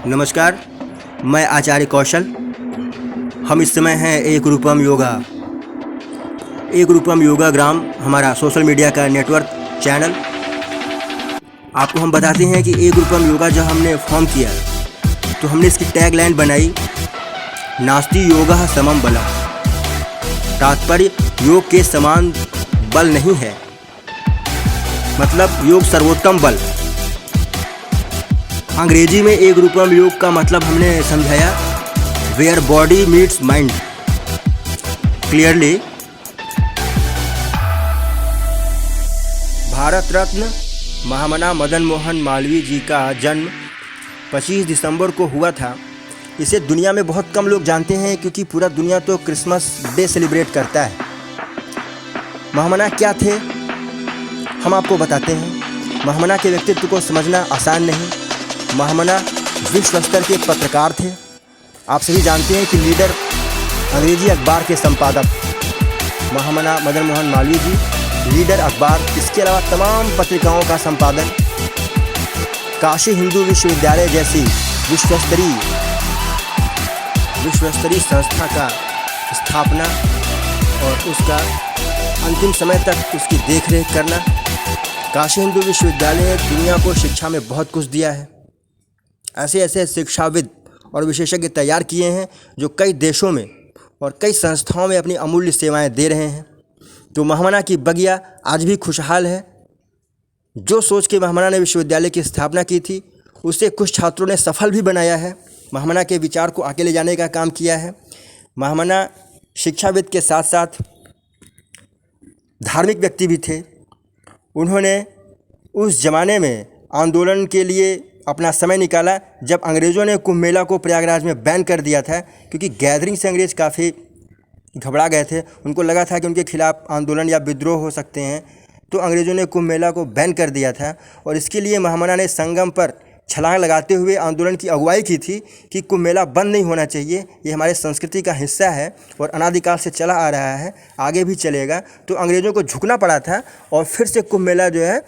नमस्कार, मैं आचार्य कौशल। हम इस समय हैं एक रूपम योगा ग्राम, हमारा सोशल मीडिया का नेटवर्क चैनल। आपको हम बताते हैं कि एक रूपम योगा जब हमने फॉर्म किया तो हमने इसकी टैगलाइन बनाई, नास्ति योगः समम बलम्। तात्पर्य योग के समान बल नहीं है, मतलब योग सर्वोत्तम बल। अंग्रेजी में एक रूपम योग का मतलब हमने समझाया, where body meets mind clearly. Bharat Ratna Mahamana Madan Mohan Malviya ji का जन्म 25 दिसंबर को हुआ था। इसे दुनिया में बहुत कम लोग जानते हैं क्योंकि पूरा दुनिया तो क्रिसमस डे सेलिब्रेट करता है। महामना क्या थे हम आपको बताते हैं। महामना के व्यक्तित्व को समझना आसान नहीं। महामना विश्व स्तर के पत्रकार थे। आप सभी जानते हैं कि लीडर अंग्रेजी अखबार के संपादक महामना मदन मोहन मालवीय जी, लीडर अखबार, इसके अलावा तमाम पत्रिकाओं का संपादन, काशी हिंदू विश्वविद्यालय जैसी विश्वस्तरीय संस्था का स्थापना और उसका अंतिम समय तक उसकी देखरेख करना। काशी हिंदू विश्वविद्यालय ने दुनिया को शिक्षा में बहुत कुछ दिया है। ऐसे ऐसे शिक्षाविद और विशेषज्ञ तैयार किए हैं जो कई देशों में और कई संस्थाओं में अपनी अमूल्य सेवाएं दे रहे हैं। तो महामना की बगिया आज भी खुशहाल है। जो सोच के महामना ने विश्वविद्यालय की स्थापना की थी उसे कुछ छात्रों ने सफल भी बनाया है। महामना के विचार को आगे ले जाने का काम किया है। महामना शिक्षाविद के साथ साथ धार्मिक व्यक्ति भी थे। उन्होंने उस ज़माने में आंदोलन के लिए अपना समय निकाला जब अंग्रेज़ों ने कुंभ मेला को प्रयागराज में बैन कर दिया था, क्योंकि गैदरिंग से अंग्रेज़ काफ़ी घबरा गए थे। उनको लगा था कि उनके खिलाफ आंदोलन या विद्रोह हो सकते हैं, तो अंग्रेज़ों ने कुंभ मेला को बैन कर दिया था। और इसके लिए महामना ने संगम पर छलांग लगाते हुए आंदोलन की अगुवाई की थी कि कुंभ मेला बंद नहीं होना चाहिए, ये हमारे संस्कृति का हिस्सा है और अनादिकाल से चला आ रहा है, आगे भी चलेगा। तो अंग्रेज़ों को झुकना पड़ा था और फिर से कुंभ मेला जो है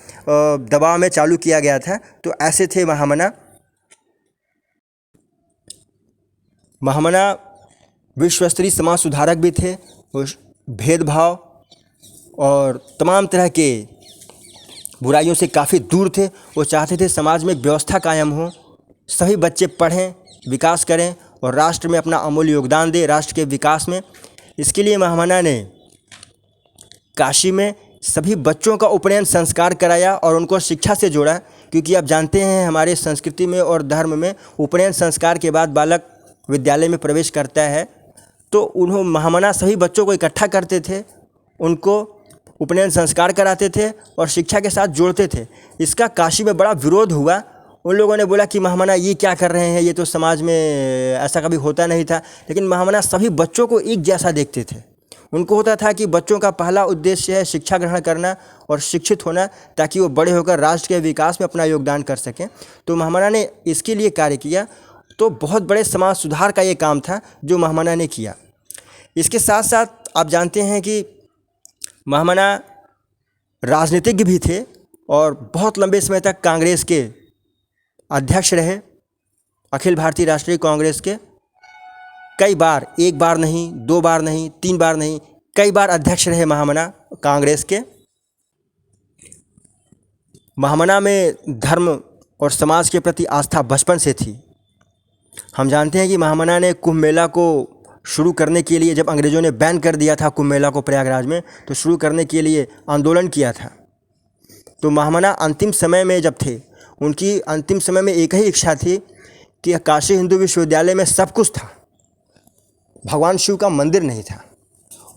दबाव में चालू किया गया था। तो ऐसे थे महामना। महामना विश्वस्तरीय समाज सुधारक भी थे। भेदभाव और तमाम तरह के बुराइयों से काफ़ी दूर थे। वो चाहते थे समाज में व्यवस्था कायम हो, सभी बच्चे पढ़ें, विकास करें और राष्ट्र में अपना अमूल्य योगदान दें, राष्ट्र के विकास में। इसके लिए महामना ने काशी में सभी बच्चों का उपनयन संस्कार कराया और उनको शिक्षा से जोड़ा, क्योंकि आप जानते हैं हमारे संस्कृति में और धर्म में उपनयन संस्कार के बाद बालक विद्यालय में प्रवेश करता है। तो महामना सभी बच्चों को इकट्ठा करते थे, उनको उपनयन संस्कार कराते थे और शिक्षा के साथ जोड़ते थे। इसका काशी में बड़ा विरोध हुआ। उन लोगों ने बोला कि महामना ये क्या कर रहे हैं, ये तो समाज में ऐसा कभी होता नहीं था। लेकिन महामना सभी बच्चों को एक जैसा देखते थे। उनको होता था कि बच्चों का पहला उद्देश्य है शिक्षा ग्रहण करना और शिक्षित होना, ताकि वो बड़े होकर राष्ट्र के विकास में अपना योगदान कर सकें। तो महामना ने इसके लिए कार्य किया। तो बहुत बड़े समाज सुधार का ये काम था जो महामना ने किया। इसके साथ साथ आप जानते हैं कि महामना राजनीतिज्ञ भी थे और बहुत लंबे समय तक कांग्रेस के अध्यक्ष रहे, अखिल भारतीय राष्ट्रीय कांग्रेस के। कई बार, एक बार नहीं, दो बार नहीं, तीन बार नहीं, कई बार अध्यक्ष रहे महामना कांग्रेस के। महामना में धर्म और समाज के प्रति आस्था बचपन से थी। हम जानते हैं कि महामना ने कुंभ मेला को शुरू करने के लिए, जब अंग्रेज़ों ने बैन कर दिया था कुंभ मेला को प्रयागराज में, तो शुरू करने के लिए आंदोलन किया था। तो महामना अंतिम समय में जब थे, उनकी अंतिम समय में एक ही इच्छा थी कि काशी हिंदू विश्वविद्यालय में सब कुछ था, भगवान शिव का मंदिर नहीं था।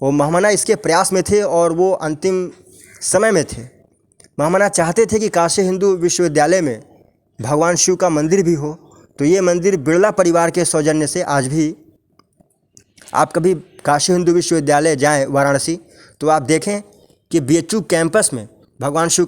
वो महामना इसके प्रयास में थे और वो अंतिम समय में थे। महामना चाहते थे कि काशी हिंदू विश्वविद्यालय में भगवान शिव का मंदिर भी हो। तो ये मंदिर बिरला परिवार के सौजन्य से आज भी, आप कभी काशी हिंदू विश्वविद्यालय जाएं वाराणसी, तो आप देखें कि BHU कैंपस में भगवान शिव